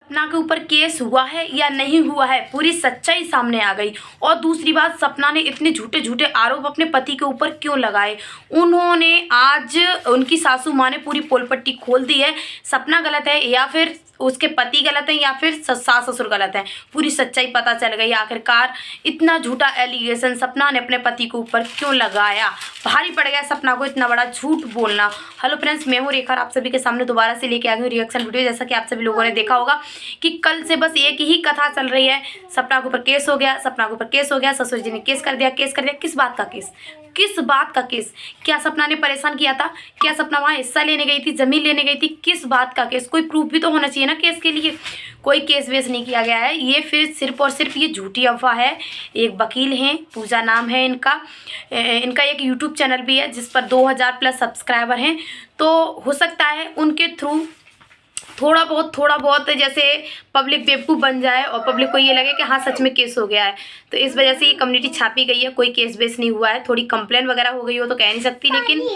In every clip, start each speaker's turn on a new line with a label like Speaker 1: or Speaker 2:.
Speaker 1: सपना के ऊपर केस हुआ है या नहीं हुआ है, पूरी सच्चाई सामने आ गई। और दूसरी बात, सपना ने इतने झूठे झूठे आरोप अपने पति के ऊपर क्यों लगाए। उन्होंने आज उनकी सासू माँ ने पूरी पोलपट्टी खोल दी है। सपना गलत है या फिर उसके पति गलत है या फिर सास ससुर गलत है, पूरी सच्चाई पता चल गई आखिरकार। इतना झूठा एलिगेशन सपना ने अपने पति के ऊपर क्यों लगाया, भारी पड़ गया सपना को इतना बड़ा झूठ बोलना। हेलो फ्रेंड्स, मैं हूँ रेखा, आप सभी के सामने दोबारा से लेके आ गई हूँ रिएक्शन वीडियो। जैसा कि आप सभी लोगों ने देखा होगा कि कल से बस एक ही कथा चल रही है, सपना के ऊपर केस हो गया, सपना के ऊपर केस हो गया, ससुर जी ने केस कर दिया, केस कर दिया। किस बात का केस, किस बात का केस? क्या सपना ने परेशान किया था? क्या सपना वहाँ हिस्सा लेने गई थी, जमीन लेने गई थी? किस बात का केस? कोई प्रूफ भी तो होना चाहिए ना केस के लिए। कोई केस वेस नहीं किया गया है, ये फिर सिर्फ और सिर्फ ये झूठी अफवाह है। एक वकील हैं, पूजा नाम है इनका, इनका एक यूट्यूब चैनल भी है जिस पर 2000 प्लस सब्सक्राइबर हैं। तो हो सकता है उनके थ्रू थोड़ा बहुत जैसे पब्लिक बेवकूफ़ बन जाए और पब्लिक को ये लगे कि हाँ सच में केस हो गया है, तो इस वजह से ये कम्युनिटी छापी गई है। कोई केस बेस नहीं हुआ है, थोड़ी कंप्लेन वगैरह हो गई हो तो कह नहीं सकती, लेकिन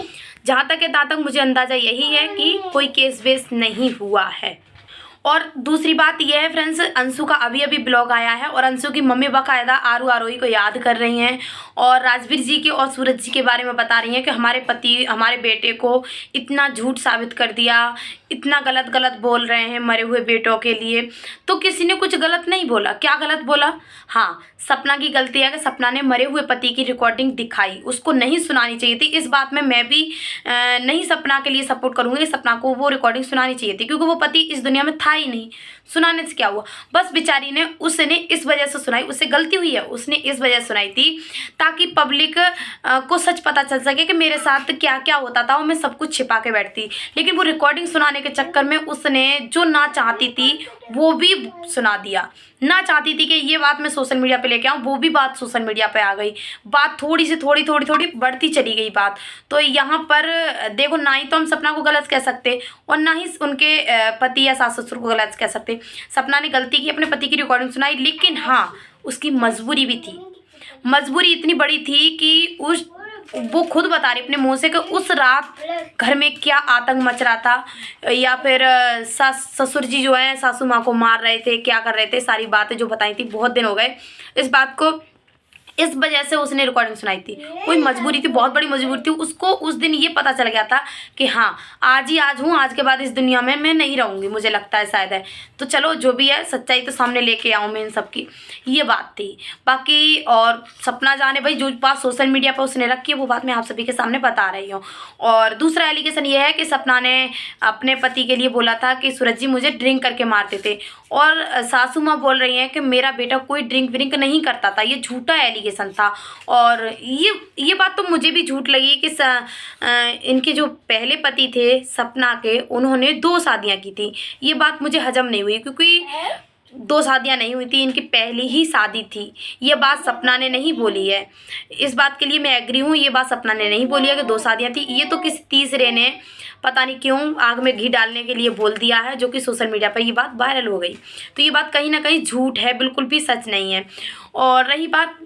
Speaker 1: जहाँ तक है तहाँ तक मुझे अंदाज़ा यही है कि कोई केस बेस नहीं हुआ है। और दूसरी बात यह है फ्रेंड्स, अंशु का अभी अभी ब्लॉग आया है और अंशु की मम्मी बाकायदा आरू आरोही को याद कर रही हैं और राजवीर जी के और सूरज जी के बारे में बता रही हैं कि हमारे पति हमारे बेटे को इतना झूठ साबित कर दिया, इतना गलत गलत बोल रहे हैं मरे हुए बेटों के लिए। तो किसी ने कुछ गलत नहीं बोला। क्या गलत बोला? हाँ, सपना की गलती है कि सपना ने मरे हुए पति की रिकॉर्डिंग दिखाई, उसको नहीं सुनानी चाहिए थी। इस बात में मैं भी नहीं सपना के लिए सपोर्ट करूँगी। सपना को वो रिकॉर्डिंग सुनानी चाहिए थी क्योंकि वो पति इस दुनिया में था ही नहीं। सुनाने से क्या हुआ? बस बेचारी ने उसने इस वजह से सुनाई, उससे गलती हुई है, उसने इस वजह से सुनाई थी ताकि पब्लिक को सच पता चल सके कि मेरे साथ क्या क्या होता था और मैं सब कुछ छिपा के बैठती। लेकिन वो रिकॉर्डिंग सुनाने के चक्कर में उसने जो ना चाहती थी वो भी सुना दिया। ना चाहती थी कि ये बात मैं सोशल मीडिया पे लेके आऊँ, वो भी बात सोशल मीडिया पे आ गई। बात थोड़ी सी थोड़ी बढ़ती चली गई बात। तो यहाँ पर देखो, ना ही तो हम सपना को गलत कह सकते और ना ही उनके पति या सास ससुर को गलत कह सकते। सपना ने गलती की, अपने पति की रिकॉर्डिंग सुनाई, लेकिन हाँ उसकी मजबूरी भी थी। मजबूरी इतनी बड़ी थी कि वो खुद बता रही अपने मुंह से कि उस रात घर में क्या आतंक मच रहा था, या फिर सास ससुर जी जो है सासू माँ को मार रहे थे, क्या कर रहे थे, सारी बातें जो बताई थी। बहुत दिन हो गए इस बात को, इस वजह से उसने रिकॉर्डिंग सुनाई थी। कोई मजबूरी थी, बहुत बड़ी मजबूरी थी उसको। उस दिन ये पता चल गया था कि हाँ आज ही आज हूँ, आज के बाद इस दुनिया में मैं नहीं रहूँगी, मुझे लगता है शायद है। तो चलो जो भी है, सच्चाई तो सामने लेके आऊँ मैं इन सब की, ये बात थी। बाकी और सपना जाने भाई, जो बात सोशल मीडिया पर उसने रखी है वो बात मैं आप सभी के सामने बता रही हूँ। और दूसरा एलिगेशन ये है कि सपना ने अपने पति के लिए बोला था कि सूरज जी मुझे ड्रिंक करके मारते थे, और सासू माँ बोल रही हैं कि मेरा बेटा कोई ड्रिंक व्रिंक नहीं करता था। ये झूठा एलिगेशन था और ये बात तो मुझे भी झूठ लगी कि इनके जो पहले पति थे सपना के, उन्होंने 2 शादियां की थी। ये बात मुझे हजम नहीं हुई क्योंकि 2 शादियां नहीं हुई थी, इनकी पहली ही शादी थी। ये बात सपना ने नहीं बोली है, इस बात के लिए मैं एग्री हूँ। ये बात सपना ने नहीं बोली है कि 2 शादियां थी। ये तो किसी तीसरे ने पता नहीं क्यों आग में घी डालने के लिए बोल दिया है, जो कि सोशल मीडिया पर ये बात वायरल हो गई। तो ये बात कहीं ना कहीं झूठ है, बिल्कुल भी सच नहीं है। और रही बात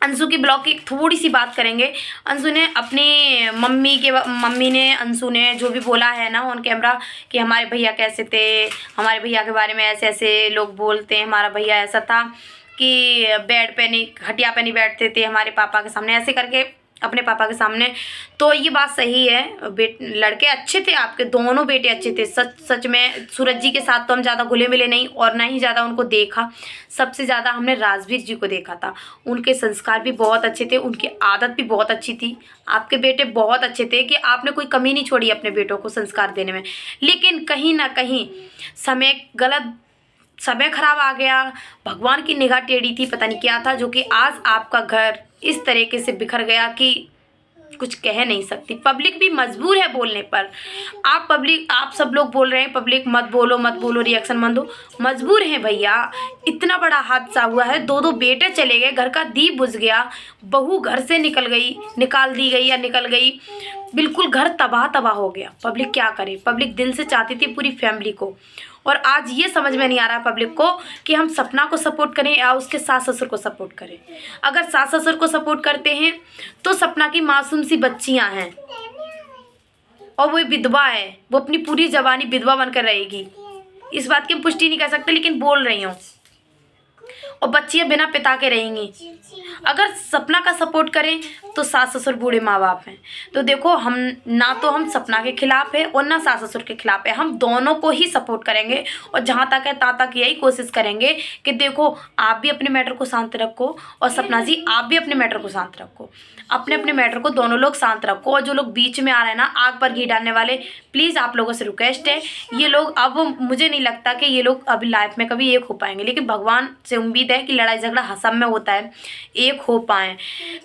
Speaker 1: अंशु की ब्लॉग की, थोड़ी सी बात करेंगे। अंशु ने अपनी मम्मी ने अंशु ने जो भी बोला है ना ऑन कैमरा कि हमारे भैया कैसे थे, हमारे भैया के बारे में ऐसे ऐसे लोग बोलते हैं, हमारा भैया ऐसा था कि बेड पे नहीं, खटिया पे नहीं बैठते थे हमारे पापा के सामने, ऐसे करके अपने पापा के सामने। तो ये बात सही है, लड़के अच्छे थे, आपके दोनों बेटे अच्छे थे। सच में सूरज जी के साथ तो हम ज़्यादा घुले मिले नहीं और ना ही ज़्यादा उनको देखा। सबसे ज़्यादा हमने राजवीर जी को देखा था। उनके संस्कार भी बहुत अच्छे थे, उनकी आदत भी बहुत अच्छी थी। आपके बेटे बहुत अच्छे थे कि आपने कोई कमी नहीं छोड़ी अपने बेटों को संस्कार देने में। लेकिन कहीं ना कहीं समय खराब आ गया, भगवान की निगाह टेढ़ी थी, पता नहीं क्या था, जो कि आज आपका घर इस तरीके से बिखर गया कि कुछ कह नहीं सकती। पब्लिक भी मजबूर है बोलने पर। आप सब लोग बोल रहे हैं पब्लिक मत बोलो, रिएक्शन मत दो। मजबूर हैं भैया, इतना बड़ा हादसा हुआ है, 2 बेटे चले गए, घर का दीप बुझ गया, बहू घर से निकल दी गई या निकल गई, बिल्कुल घर तबाह हो गया। पब्लिक क्या करे? पब्लिक दिल से चाहती थी पूरी फैमिली को, और आज ये समझ में नहीं आ रहा पब्लिक को कि हम सपना को सपोर्ट करें या उसके सास ससुर को सपोर्ट करें। अगर सास ससुर को सपोर्ट करते हैं तो सपना की मासूम सी बच्चियां हैं और वो विधवा है, वो अपनी पूरी जवानी विधवा बनकर रहेगी। इस बात की हम पुष्टि नहीं कर सकते, लेकिन बोल रही हूँ। और बच्चियाँ बिना पिता के रहेंगी। अगर सपना का सपोर्ट करें तो सास ससुर बूढ़े माँ बाप हैं। तो देखो, हम ना तो हम सपना के खिलाफ है और ना सास ससुर के खिलाफ है, हम दोनों को ही सपोर्ट करेंगे। और जहाँ तक है तहाँ तक यही कोशिश करेंगे कि देखो, आप भी अपने मैटर को शांत रखो और सपना जी आप भी अपने मैटर को शांत रखो। अपने अपने मैटर को दोनों लोग शांत रखो। और जो लोग बीच में आ रहे हैं ना आग पर घी डालने वाले, प्लीज़ आप लोगों से रिक्वेस्ट है, ये लोग अब मुझे नहीं लगता कि ये लोग अभी लाइफ में कभी एक हो पाएंगे। लेकिन भगवान से उम्मीद है कि लड़ाई झगड़ा सब में होता है, एक हो पाए।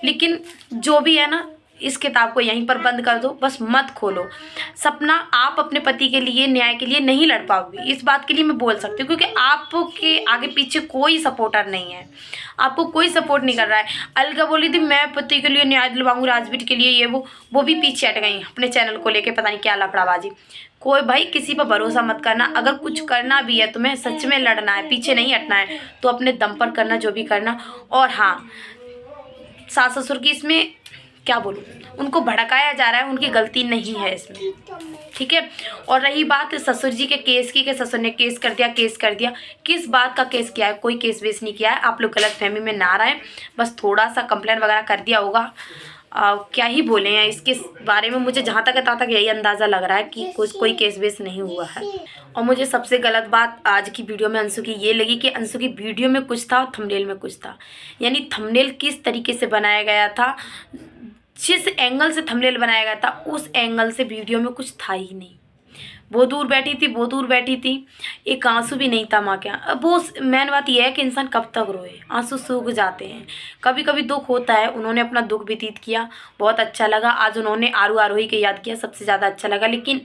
Speaker 1: लेकिन जो भी है ना, इस किताब को यहीं पर बंद कर दो, बस मत खोलो। सपना, आप अपने पति के लिए न्याय के लिए नहीं लड़ पाओगी, इस बात के लिए मैं बोल सकती हूँ, क्योंकि आपके आगे पीछे कोई सपोर्टर नहीं है, आपको कोई सपोर्ट नहीं कर रहा है। अलगा बोली थी मैं पति के लिए न्याय दिलवाऊंगी, राजवीर के लिए ये वो भी पीछे हट गई अपने चैनल को लेके, पता नहीं क्या लफड़ाबाजी। कोई भाई किसी पर भरोसा मत करना। अगर कुछ करना भी है तुम्हें सच में लड़ना है, पीछे नहीं हटना है, तो अपने दम पर करना जो भी करना। और हाँ, सास ससुर की इसमें क्या बोलूँ, उनको भड़काया जा रहा है, उनकी गलती नहीं है इसमें, ठीक है। और रही बात ससुर जी के केस की, कि ससुर ने केस कर दिया, किस बात का केस किया है? कोई केस वेस नहीं किया है। आप लोग गलत फहमी में ना रहें, बस थोड़ा सा कंप्लेंट वगैरह कर दिया होगा। क्या ही बोले हैं इसके बारे में, मुझे जहाँ तक है तहाँ तक यही अंदाज़ा लग रहा है कि कोई केस वेस नहीं हुआ है। और मुझे सबसे गलत बात आज की वीडियो में अंशु की ये लगी कि अंशु की वीडियो में कुछ था और थंबनेल में कुछ था। यानी थंबनेल किस तरीके से बनाया गया था, जिस एंगल से थंबनेल बनाया गया था उस एंगल से वीडियो में कुछ था ही नहीं। वो दूर बैठी थी, एक आंसू भी नहीं था माँ के। अब वो मेन बात यह है कि इंसान कब तक रोए, आंसू सूख जाते हैं, कभी कभी दुख होता है। उन्होंने अपना दुख व्यतीत किया, बहुत अच्छा लगा। आज उन्होंने आरू आरोही के याद किया, सबसे ज़्यादा अच्छा लगा। लेकिन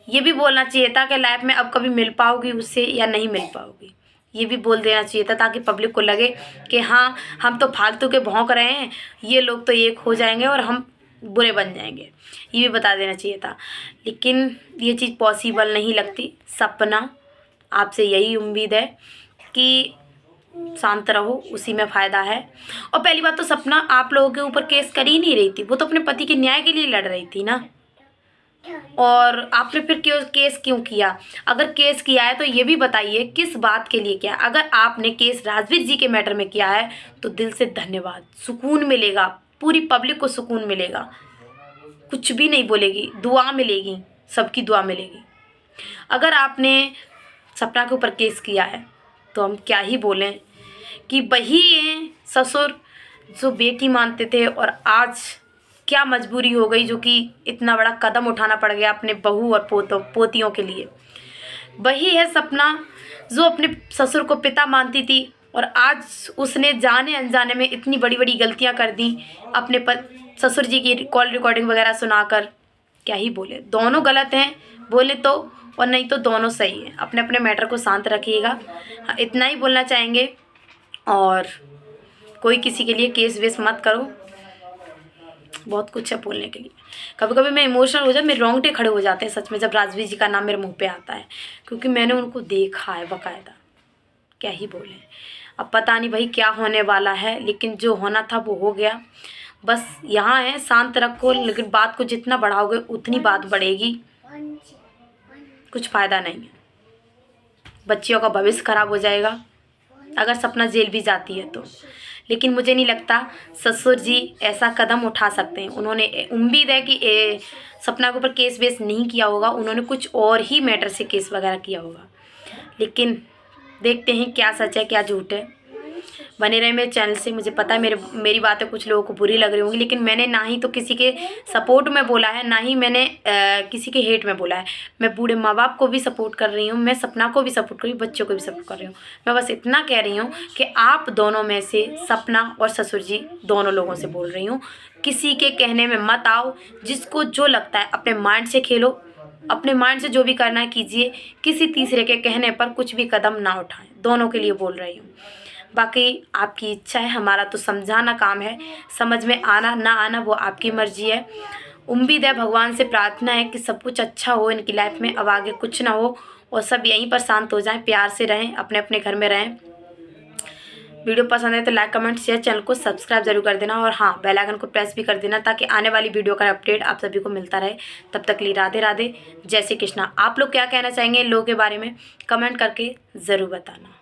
Speaker 1: ये भी बोलना चाहिए था कि लाइफ में अब कभी मिल पाओगी उससे या नहीं मिल पाओगी, ये भी बोल देना चाहिए था, ताकि पब्लिक को लगे कि हाँ, हम तो फालतू के भौंक रहे हैं, ये लोग तो एक हो जाएंगे और हम बुरे बन जाएंगे, ये भी बता देना चाहिए था। लेकिन ये चीज़ पॉसिबल नहीं लगती। सपना, आपसे यही उम्मीद है कि शांत रहो, उसी में फ़ायदा है। और पहली बात तो सपना आप लोगों के ऊपर केस कर ही नहीं रही थी, वो तो अपने पति के न्याय के लिए लड़ रही थी ना। और आपने फिर केस क्यों किया? अगर केस किया है तो ये भी बताइए किस बात के लिए किया। अगर आपने केस राजवीर जी के मैटर में किया है तो दिल से धन्यवाद, सुकून मिलेगा, पूरी पब्लिक को सुकून मिलेगा, कुछ भी नहीं बोलेगी, दुआ मिलेगी, सबकी दुआ मिलेगी। अगर आपने सपना के ऊपर केस किया है तो हम क्या ही बोलें कि वही हैं ससुर जो बेटी मानते थे, और आज क्या मजबूरी हो गई जो कि इतना बड़ा कदम उठाना पड़ गया अपने बहू और पोतियों के लिए। वही है सपना जो अपने ससुर को पिता मानती थी, और आज उसने जाने अनजाने में इतनी बड़ी बड़ी गलतियां कर दी अपने ससुर जी की कॉल रिकॉर्डिंग वगैरह सुनाकर। क्या ही बोले, दोनों गलत हैं बोले तो, और नहीं तो दोनों सही है। अपने अपने मैटर को शांत रखिएगा, हाँ, इतना ही बोलना चाहेंगे। और कोई किसी के लिए केस वेस मत करो, बहुत कुछ है बोलने के लिए। कभी कभी मैं इमोशनल हो जाती, मेरे रोंगटे खड़े हो जाते हैं सच में, जब राजवीर जी का नाम मेरे मुंह पे आता है, क्योंकि मैंने उनको देखा है बकायदा। क्या ही बोले, अब पता नहीं भाई क्या होने वाला है, लेकिन जो होना था वो हो गया। बस यहाँ है, शांत रखो, लेकिन बात को जितना बढ़ाओगे उतनी बात बढ़ेगी, कुछ फ़ायदा नहीं है। बच्चियों का भविष्य खराब हो जाएगा अगर सपना जेल भी जाती है तो। लेकिन मुझे नहीं लगता ससुर जी ऐसा कदम उठा सकते हैं। उन्होंने उम्मीद है कि सपना के ऊपर केस वेस नहीं किया होगा, उन्होंने कुछ और ही मैटर से केस वगैरह किया होगा। लेकिन देखते हैं क्या सच है क्या झूठ है। बने रहे मेरे चैनल से। मुझे पता है मेरी बातें कुछ लोगों को बुरी लग रही होंगी, लेकिन मैंने ना ही तो किसी के सपोर्ट में बोला है, ना ही मैंने किसी के हेट में बोला है। मैं बूढ़े माँ बाप को भी सपोर्ट कर रही हूँ, मैं सपना को भी सपोर्ट कर रही हूँ, बच्चों को भी सपोर्ट कर रही हूँ। मैं बस इतना कह रही हूँ कि आप दोनों में से सपना और ससुर जी दोनों लोगों से बोल रही हूँ, किसी के कहने में मत आओ। जिसको जो लगता है अपने माइंड से खेलो, अपने माइंड से जो भी करना है कीजिए। किसी तीसरे के कहने पर कुछ भी कदम ना उठाएं, दोनों के लिए बोल रही हूँ। बाकी आपकी इच्छा है, हमारा तो समझाना काम है, समझ में आना ना आना वो आपकी मर्जी है। उम्मीद है, भगवान से प्रार्थना है कि सब कुछ अच्छा हो इनकी लाइफ में, अब आगे कुछ ना हो और सब यहीं पर शांत हो जाएं, प्यार से रहें, अपने अपने घर में रहें। वीडियो पसंद है तो लाइक कमेंट शेयर, चैनल को सब्सक्राइब जरूर कर देना और हाँ बेल आइकन को प्रेस भी कर देना ताकि आने वाली वीडियो का अपडेट आप सभी को मिलता रहे। तब तक के लिए राधे राधे, जय श्री कृष्णा। आप लोग क्या कहना चाहेंगे इन लोगों के बारे में कमेंट करके ज़रूर बताना।